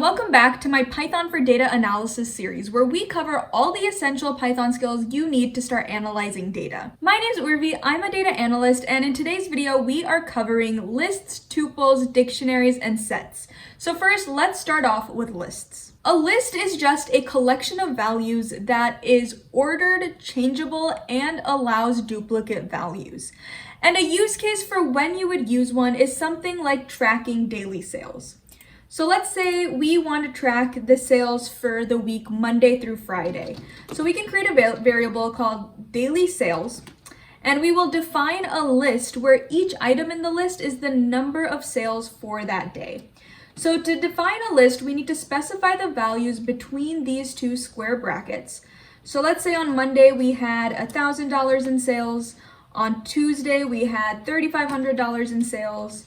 welcome back to my Python for Data Analysis series, where we cover all the essential Python skills you need to start analyzing data. My name is Urvi, I'm a data analyst, and in today's video, we are covering lists, tuples, dictionaries, and sets. So first, let's start off with lists. A list is just a collection of values that is ordered, changeable, and allows duplicate values. And a use case for when you would use one is something like tracking daily sales. So let's say we want to track the sales for the week Monday through Friday. So we can create a variable called daily sales, and we will define a list where each item in the list is the number of sales for that day. So to define a list, we need to specify the values between these two square brackets. So let's say on Monday we had $1,000 in sales. On Tuesday we had $3,500 in sales.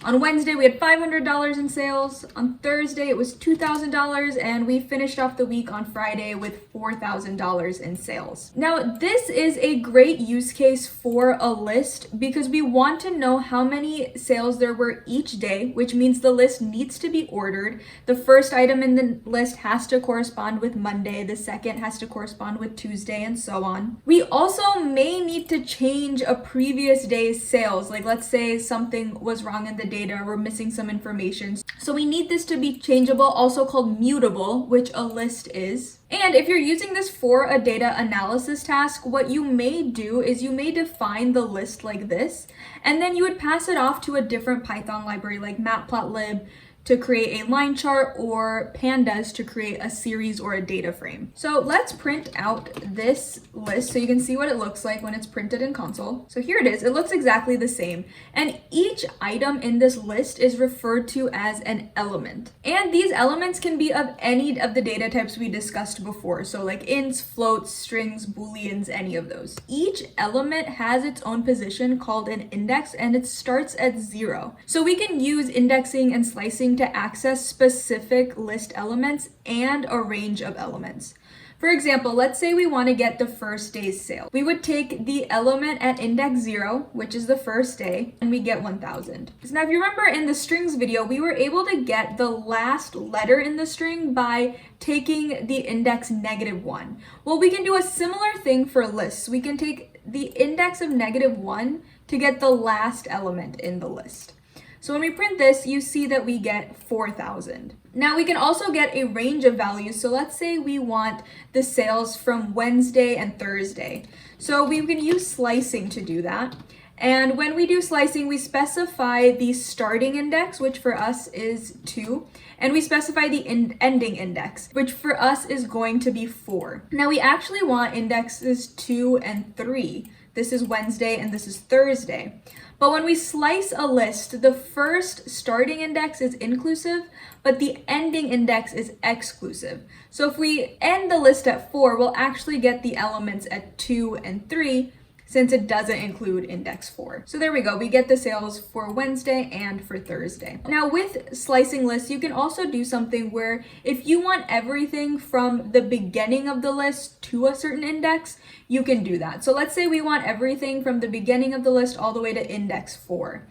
On Wednesday, we had $500 in sales. On Thursday, it was $2,000, and we finished off the week on Friday with $4,000 in sales. Now, this is a great use case for a list because we want to know how many sales there were each day, which means the list needs to be ordered. The first item in the list has to correspond with Monday, the second has to correspond with Tuesday, and so on. We also may need to change a previous day's sales, like let's say something was wrong in the data, we're missing some information. So we need this to be changeable, also called mutable, which a list is. And if you're using this for a data analysis task, what you may do is you may define the list like this, and then you would pass it off to a different Python library like matplotlib to create a line chart, or pandas to create a series or a data frame. So let's print out this list so you can see what it looks like when it's printed in console. So here it is, it looks exactly the same. And each item in this list is referred to as an element. And these elements can be of any of the data types we discussed before. So like ints, floats, strings, booleans, any of those. Each element has its own position called an index, and it starts at 0. So we can use indexing and slicing to access specific list elements and a range of elements. For example, let's say we want to get the first day's sale. We would take the element at index 0, which is the first day, and we get 1,000. So now if you remember in the strings video, we were able to get the last letter in the string by taking the index -1. Well, we can do a similar thing for lists. We can take the index of -1 to get the last element in the list. So when we print this, you see that we get 4,000. Now we can also get a range of values. So let's say we want the sales from Wednesday and Thursday. So we can use slicing to do that. And when we do slicing, we specify the starting index, which for us is 2, and we specify the ending index, which for us is going to be 4. Now we actually want indexes 2 and 3. This is Wednesday and this is Thursday. But when we slice a list, the first starting index is inclusive, but the ending index is exclusive. So if we end the list at 4, we'll actually get the elements at 2 and 3, since it doesn't include index 4. So there we go, we get the sales for Wednesday and for Thursday. Now with slicing lists, you can also do something where if you want everything from the beginning of the list to a certain index, you can do that. So let's say we want everything from the beginning of the list all the way to index 4.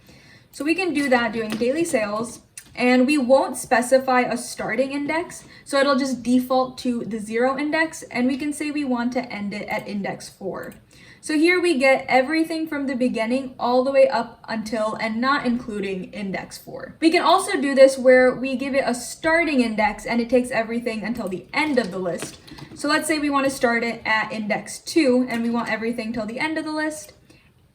So we can do that doing daily sales, and we won't specify a starting index, so it'll just default to the 0 index, and we can say we want to end it at index 4. So here we get everything from the beginning all the way up until and not including index 4. We can also do this where we give it a starting index and it takes everything until the end of the list. So let's say we want to start it at index 2 and we want everything till the end of the list.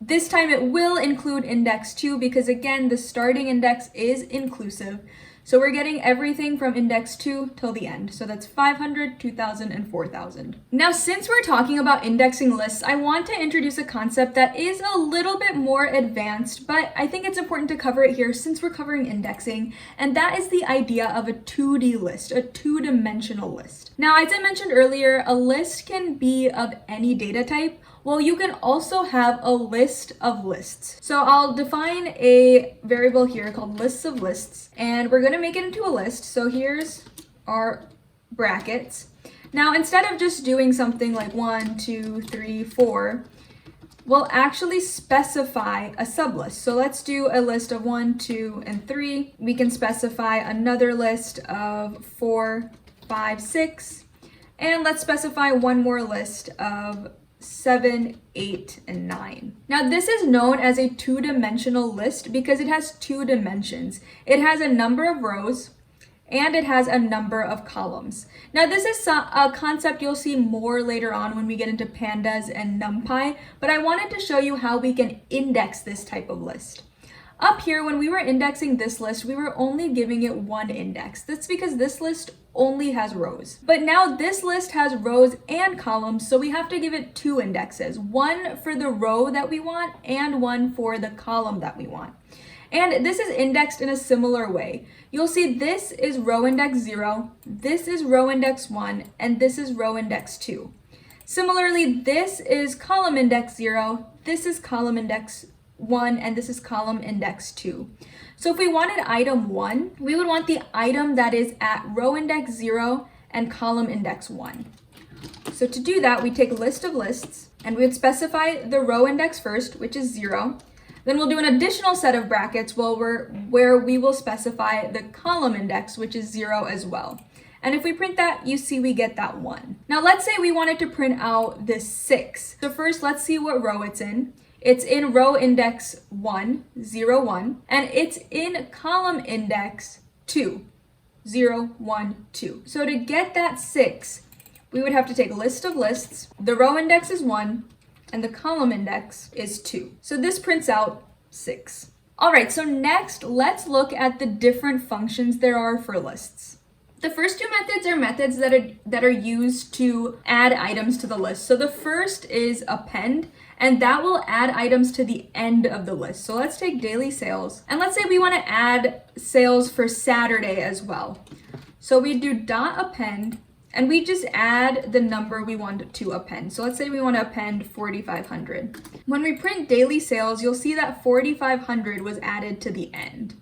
This time it will include index 2 because again, the starting index is inclusive. So we're getting everything from index 2 till the end. So that's 500, 2,000, and 4,000. Now, since we're talking about indexing lists, I want to introduce a concept that is a little bit more advanced, but I think it's important to cover it here since we're covering indexing, and that is the idea of a 2D list, a two-dimensional list. Now, as I mentioned earlier, a list can be of any data type. Well, you can also have a list of lists. So I'll define a variable here called lists of lists, and we're going to make it into a list. So here's our brackets. Now, instead of just doing something like 1, 2, 3, 4, will actually specify a sublist. So let's do a list of 1, 2, and 3. We can specify another list of 4, 5, 6, and let's specify one more list of 7, 8, and 9. Now this is known as a two-dimensional list because it has 2 dimensions. It has a number of rows and it has a number of columns. Now this is a concept you'll see more later on when we get into pandas and NumPy, but I wanted to show you how we can index this type of list. Up here, when we were indexing this list, we were only giving it 1 index. That's because this list only has rows. But now this list has rows and columns, so we have to give it 2 indexes. 1 for the row that we want and 1 for the column that we want. And this is indexed in a similar way. You'll see this is row index 0, this is row index 1, and this is row index 2. Similarly, this is column index 0, this is column index 1, and this is column index 2. So if we wanted item 1, we would want the item that is at row index 0 and column index 1. So to do that, we take a list of lists, and we would specify the row index first, which is 0. Then we'll do an additional set of brackets where we will specify the column index, which is 0 as well. And if we print that, you see we get that 1. Now let's say we wanted to print out this 6. So first, let's see what row it's in. It's in row index 1, 0, 1, and it's in column index 2, 0, 1, 2. So to get that 6, we would have to take a list of lists. The row index is 1, and the column index is 2. So this prints out 6. All right, so next, let's look at the different functions there are for lists. The first 2 methods are methods that are used to add items to the list. So the first is append, and that will add items to the end of the list. So let's take daily sales, and let's say we want to add sales for Saturday as well. So we do dot append, and we just add the number we want to append. So let's say we want to append 4,500. When we print daily sales, you'll see that 4,500 was added to the end.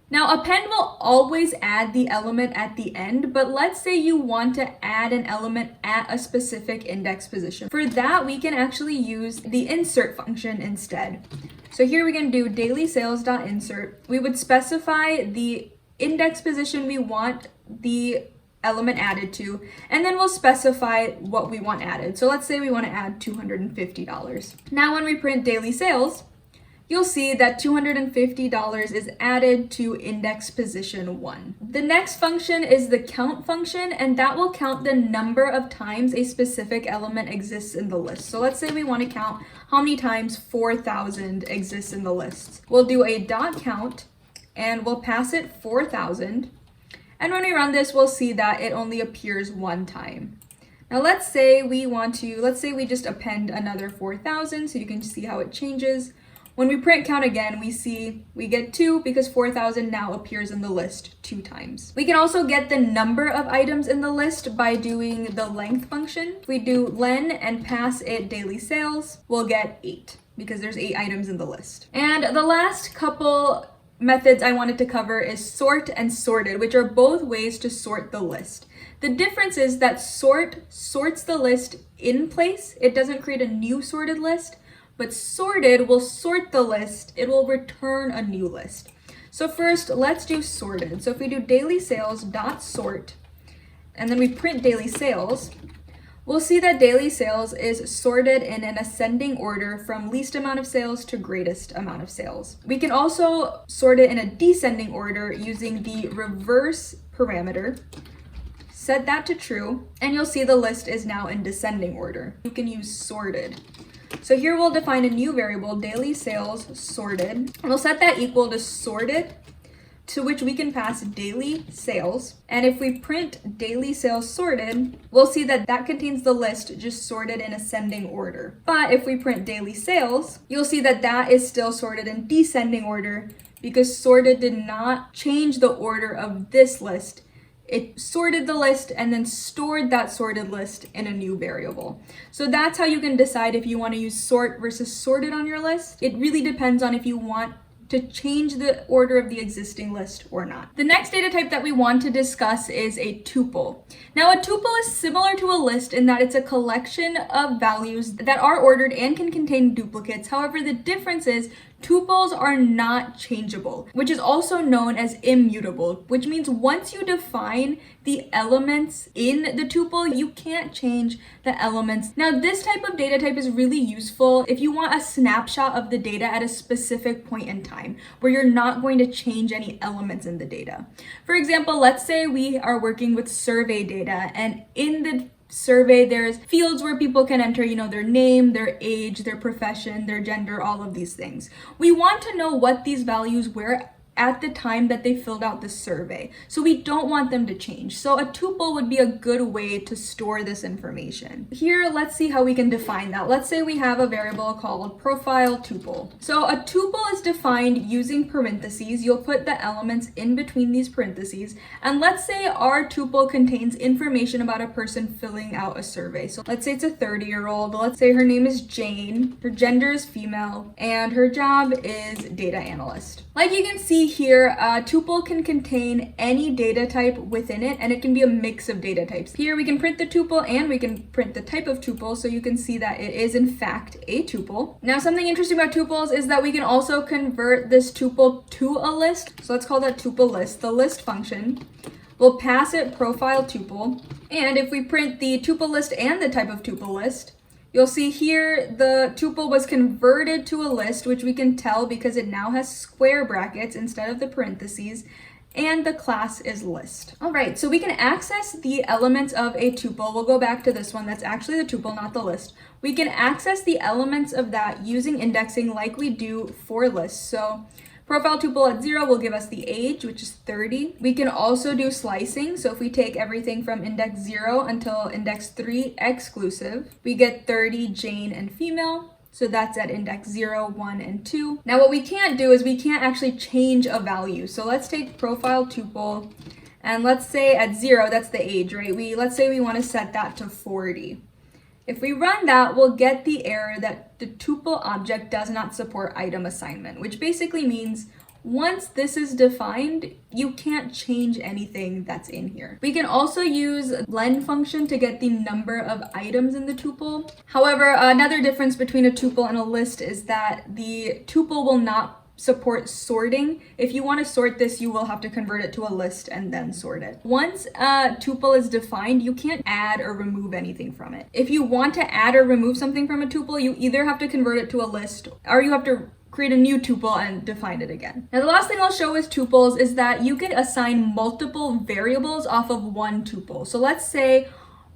Now append will always add the element at the end, but let's say you want to add an element at a specific index position. For that, we can actually use the insert function instead. So here we can do daily sales.insert. We would specify the index position we want the element added to, and then we'll specify what we want added. So let's say we want to add $250. Now when we print daily sales, you'll see that $250 is added to index position 1. The next function is the count function, and that will count the number of times a specific element exists in the list. So let's say we want to count how many times 4,000 exists in the list. We'll do a dot count, and we'll pass it 4,000. And when we run this, we'll see that it only appears 1 time. Now let's say we just append another 4,000, so you can see how it changes. When we print count again, we get 2 because 4,000 now appears in the list 2 times. We can also get the number of items in the list by doing the length function. If we do len and pass it daily sales, we'll get 8 because there's 8 items in the list. And the last couple methods I wanted to cover is sort and sorted, which are both ways to sort the list. The difference is that sort sorts the list in place. It doesn't create a new sorted list, but sorted will sort the list. It will return a new list. So first, let's do sorted. So if we do daily sales dot sort, and then we print daily sales, we'll see that daily sales is sorted in an ascending order from least amount of sales to greatest amount of sales. We can also sort it in a descending order using the reverse parameter. Set that to true, and you'll see the list is now in descending order. You can use sorted. So here we'll define a new variable, daily sales sorted, and we'll set that equal to sorted, to which we can pass daily sales. And if we print daily sales sorted, we'll see that that contains the list just sorted in ascending order. But if we print daily sales, you'll see that that is still sorted in descending order because sorted did not change the order of this list. It sorted the list and then stored that sorted list in a new variable. So that's how you can decide if you want to use sort versus sorted on your list. It really depends on if you want to change the order of the existing list or not. The next data type that we want to discuss is a tuple. Now, a tuple is similar to a list in that it's a collection of values that are ordered and can contain duplicates. However, the difference is tuples are not changeable, which is also known as immutable, which means once you define the elements in the tuple, you can't change the elements. Now, this type of data type is really useful if you want a snapshot of the data at a specific point in time where you're not going to change any elements in the data. For example, let's say we are working with survey data, and in the survey there's fields where people can enter, their name, their age, their profession, their gender, all of these things. We want to know what these values were at the time that they filled out the survey. So we don't want them to change. So a tuple would be a good way to store this information. Here, let's see how we can define that. Let's say we have a variable called profile tuple. So a tuple is defined using parentheses. You'll put the elements in between these parentheses. And let's say our tuple contains information about a person filling out a survey. So let's say it's a 30-year-old. Let's say her name is Jane, her gender is female, and her job is data analyst. Like you can see here, a tuple can contain any data type within it, and it can be a mix of data types. Here we can print the tuple and we can print the type of tuple, so you can see that it is in fact a tuple. Now, something interesting about tuples is that we can also convert this tuple to a list. So let's call that tuple list. The list function will pass it profile tuple, and if we print the tuple list and the type of tuple list, you'll see here the tuple was converted to a list, which we can tell because it now has square brackets instead of the parentheses, and the class is list. All right, so we can access the elements of a tuple. We'll go back to this one. That's actually the tuple, not the list. We can access the elements of that using indexing like we do for lists. So profile tuple at 0 will give us the age, which is 30. We can also do slicing. So if we take everything from index 0 until index 3 exclusive, we get 30 Jane and female. So that's at index 0, 1, and 2. Now what we can't do is we can't actually change a value. So let's take profile tuple, and let's say at 0, that's the age, right? Let's say we want to set that to 40. If we run that, we'll get the error that the tuple object does not support item assignment, which basically means once this is defined, you can't change anything that's in here. We can also use len function to get the number of items in the tuple. However, another difference between a tuple and a list is that the tuple will not support sorting. If you want to sort this, you will have to convert it to a list and then sort it. Once a tuple is defined, you can't add or remove anything from it. If you want to add or remove something from a tuple, you either have to convert it to a list or you have to create a new tuple and define it again. Now, the last thing I'll show with tuples is that you can assign multiple variables off of one tuple. So let's say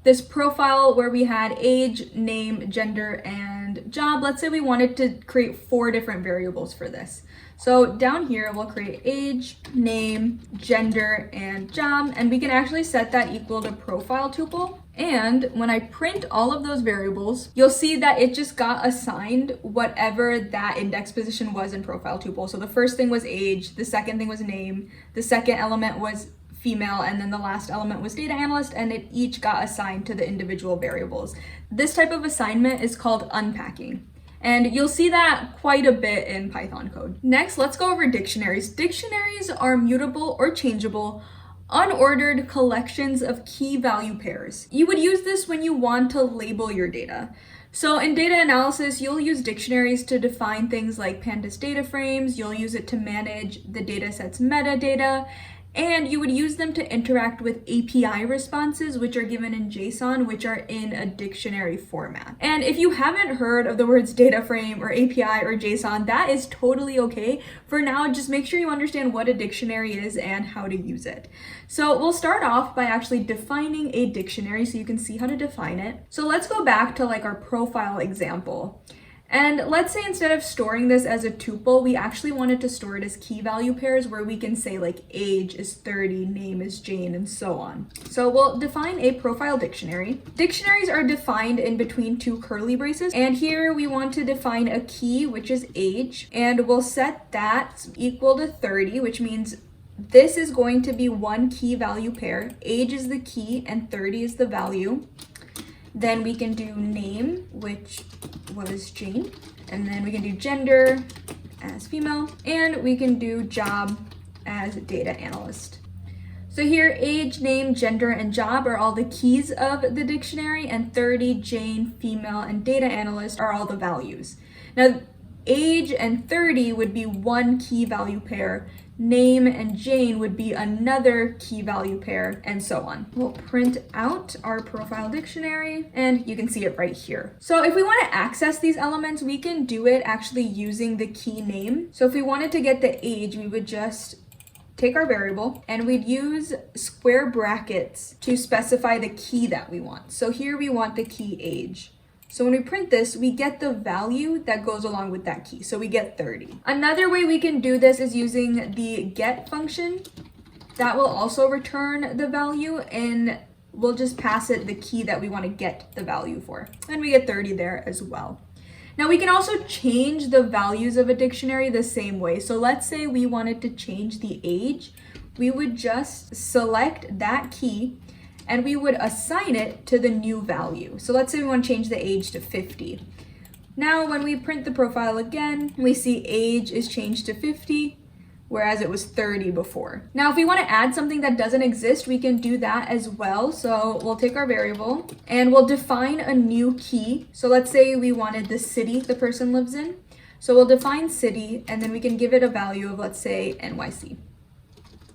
this profile where we had age, name, gender, and job, let's say we wanted to create 4 different variables for this. So down here, we'll create age, name, gender, and job, and we can actually set that equal to profile tuple. And when I print all of those variables, you'll see that it just got assigned whatever that index position was in profile tuple. So the first thing was age, the second thing was name, the second element was female, and then the last element was data analyst, and it each got assigned to the individual variables. This type of assignment is called unpacking. And you'll see that quite a bit in Python code. Next, let's go over dictionaries. Dictionaries are mutable or changeable, unordered collections of key value pairs. You would use this when you want to label your data. So in data analysis, you'll use dictionaries to define things like pandas data frames. You'll use it to manage the dataset's metadata, and you would use them to interact with API responses, which are given in JSON, which are in a dictionary format. And if you haven't heard of the words data frame or API or JSON, that is totally okay. For now, just make sure you understand what a dictionary is and how to use it. So we'll start off by actually defining a dictionary so you can see how to define it. So let's go back to our profile example. And let's say instead of storing this as a tuple, we actually wanted to store it as key value pairs where we can say age is 30, name is Jane, and so on. So we'll define a profile dictionary. Dictionaries are defined in between 2 curly braces. And here we want to define a key, which is age, and we'll set that equal to 30, which means this is going to be one key value pair. Age is the key and 30 is the value. Then we can do name, which was Jane, and then we can do gender, as female, and we can do job as data analyst. So here, age, name, gender, and job are all the keys of the dictionary, and 30, Jane, female, and data analyst are all the values. Now, age and 30 would be one key value pair, name and Jane would be another key value pair, and so on. We'll print out our profile dictionary, and you can see it right here. So if we want to access these elements, we can do it actually using the key name. So if we wanted to get the age, we would just take our variable and we'd use square brackets to specify the key that we want. So here we want the key age. So when we print this, we get the value that goes along with that key. So we get 30. Another way we can do this is using the get function. That will also return the value, and we'll just pass it the key that we want to get the value for. And we get 30 there as well. Now we can also change the values of a dictionary the same way. So let's say we wanted to change the age. We would just select that key and we would assign it to the new value. So let's say we want to change the age to 50. Now when we print the profile again, we see age is changed to 50, whereas it was 30 before. Now if we want to add something that doesn't exist, we can do that as well. So we'll take our variable and we'll define a new key. So let's say we wanted the city the person lives in. So we'll define city, and then we can give it a value of, let's say, NYC.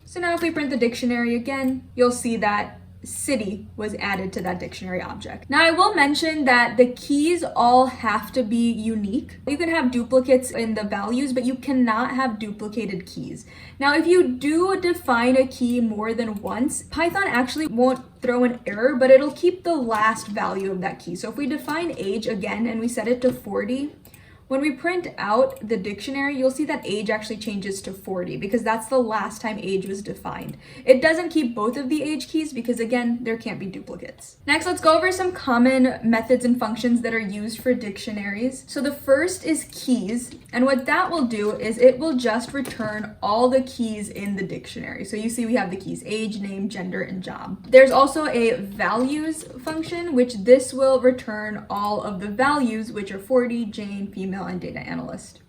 So now if we print the dictionary again, you'll see that city was added to that dictionary object. Now I will mention that the keys all have to be unique. You can have duplicates in the values, but you cannot have duplicated keys. Now if you do define a key more than once, Python actually won't throw an error, but it'll keep the last value of that key. So if we define age again and we set it to 40, when we print out the dictionary, you'll see that age actually changes to 40 because that's the last time age was defined. It doesn't keep both of the age keys because, again, there can't be duplicates. Next, let's go over some common methods and functions that are used for dictionaries. So the first is keys, and what that will do is it will just return all the keys in the dictionary. So you see we have the keys age, name, gender, and job. There's also a values function, which this will return all of the values, which are 40, Jane, female, and data analyst.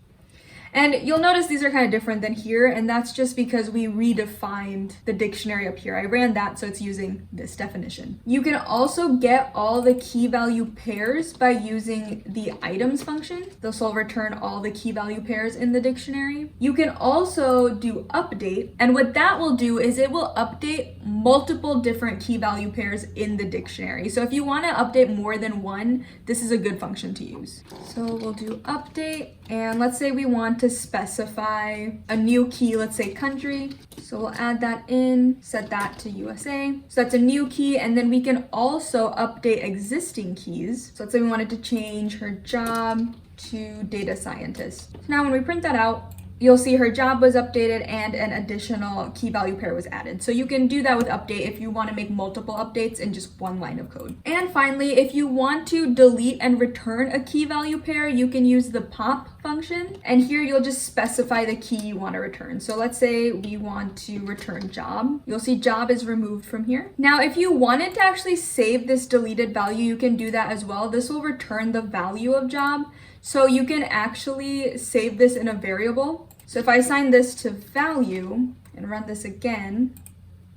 And you'll notice these are kind of different than here, and that's just because we redefined the dictionary up here. I ran that, so it's using this definition. You can also get all the key value pairs by using the items function. This will return all the key value pairs in the dictionary. You can also do update, and what that will do is it will update multiple different key value pairs in the dictionary. So if you want to update more than one, this is a good function to use. So we'll do update, and let's say we want to specify a new key, let's say country. So we'll add that in, set that to USA. So that's a new key, and then we can also update existing keys. So let's say we wanted to change her job to data scientist. So now when we print that out, you'll see her job was updated and an additional key value pair was added. So you can do that with update if you want to make multiple updates in just one line of code. And finally, if you want to delete and return a key value pair, you can use the pop function. And here you'll just specify the key you want to return. So let's say we want to return job. You'll see job is removed from here. Now, if you wanted to actually save this deleted value, you can do that as well. This will return the value of job. So you can actually save this in a variable. So if I assign this to value and run this again,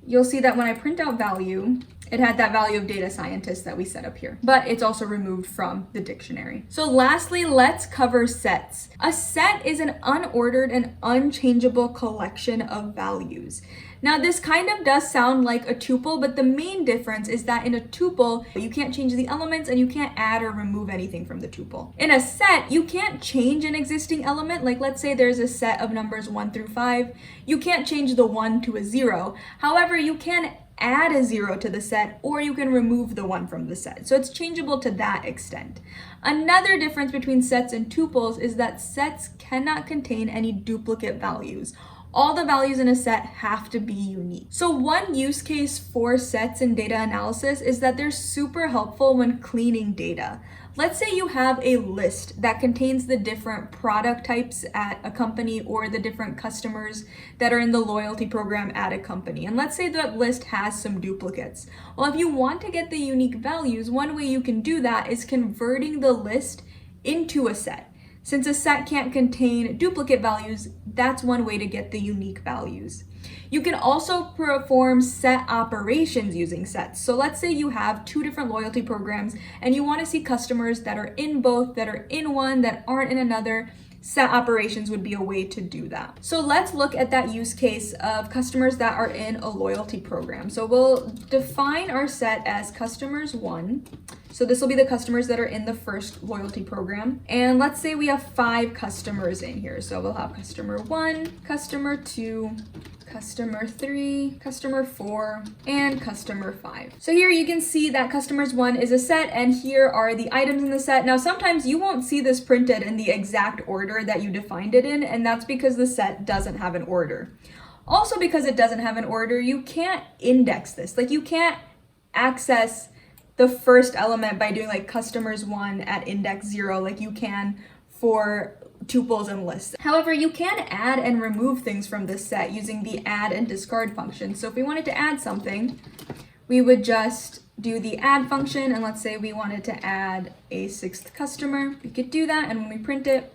you'll see that when I print out value, it had that value of data scientist that we set up here, but it's also removed from the dictionary. So lastly, let's cover sets. A set is an unordered and unchangeable collection of values. Now this kind of does sound like a tuple, but the main difference is that in a tuple, you can't change the elements and you can't add or remove anything from the tuple. In a set, you can't change an existing element. Like let's say there's a set of numbers 1 through 5. You can't change the 1 to a 0. However, you can add a 0 to the set, or you can remove the 1 from the set. So it's changeable to that extent. Another difference between sets and tuples is that sets cannot contain any duplicate values. All the values in a set have to be unique. So one use case for sets in data analysis is that they're super helpful when cleaning data. Let's say you have a list that contains the different product types at a company or the different customers that are in the loyalty program at a company. And let's say that list has some duplicates. Well, if you want to get the unique values, one way you can do that is converting the list into a set. Since a set can't contain duplicate values, that's one way to get the unique values. You can also perform set operations using sets. So let's say you have two different loyalty programs and you want to see customers that are in both, that are in one, that aren't in another. Set operations would be a way to do that. So let's look at that use case of customers that are in a loyalty program. So we'll define our set as customers 1. So this will be the customers that are in the first loyalty program. And let's say we have 5 customers in here. So we'll have customer 1, customer 2, customer 3, customer 4, and customer 5. So here you can see that customers 1 is a set, and here are the items in the set. Now sometimes you won't see this printed in the exact order that you defined it in, and that's because the set doesn't have an order. Also, because it doesn't have an order, you can't index this. Like, you can't access the first element by doing like customers 1 at index 0 like you can for tuples and lists. However, you can add and remove things from this set using the add and discard function. So if we wanted to add something, we would just do the add function, and let's say we wanted to add a 6th customer. We could do that, and when we print it,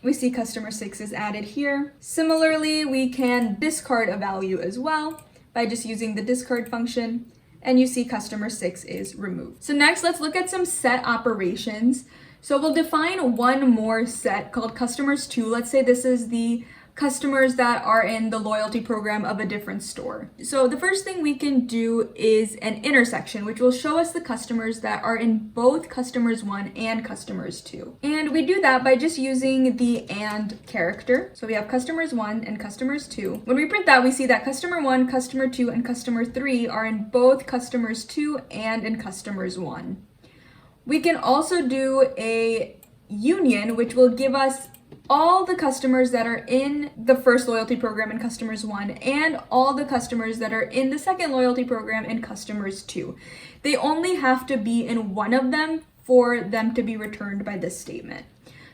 we see customer 6 is added here. Similarly, we can discard a value as well by just using the discard function, and you see customer 6 is removed. So next, let's look at some set operations. So we'll define one more set called customers 2. Let's say this is the customers that are in the loyalty program of a different store. So the first thing we can do is an intersection, which will show us the customers that are in both customers 1 and customers 2. And we do that by just using the and character. So we have customers 1 and customers 2. When we print that, we see that customer 1, customer 2, and customer 3 are in both customers 2 and in customers 1. We can also do a union, which will give us all the customers that are in the first loyalty program in customers 1 and all the customers that are in the second loyalty program in customers 2. They only have to be in one of them for them to be returned by this statement.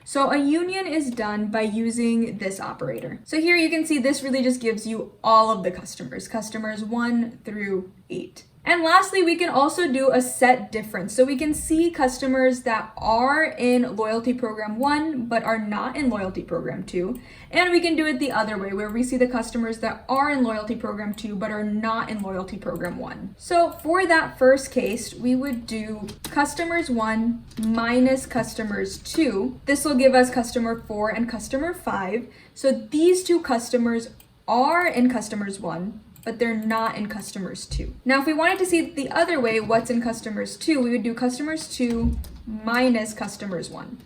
So a union is done by using this operator. So here you can see this really just gives you all of the customers, customers 1 through 8. And lastly, we can also do a set difference. So we can see customers that are in loyalty program 1 but are not in loyalty program 2. And we can do it the other way, where we see the customers that are in loyalty program 2 but are not in loyalty program 1. So for that first case, we would do customers 1 minus customers 2. This will give us customer 4 and customer 5. So these two customers are in customers 1, but they're not in customers 2. Now, if we wanted to see the other way, what's in customers 2, we would do customers 2 minus customers 1.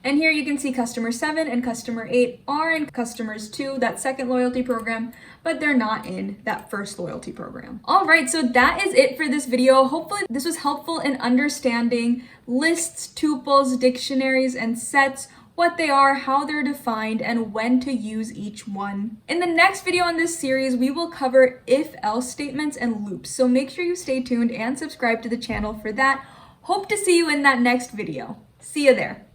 And here you can see customer 7 and customer 8 are in customers 2, that second loyalty program, but they're not in that first loyalty program. All right, so that is it for this video. Hopefully this was helpful in understanding lists, tuples, dictionaries, and sets, what they are, how they're defined, and when to use each one. In the next video on this series, we will cover if-else statements and loops. So make sure you stay tuned and subscribe to the channel for that. Hope to see you in that next video. See you there.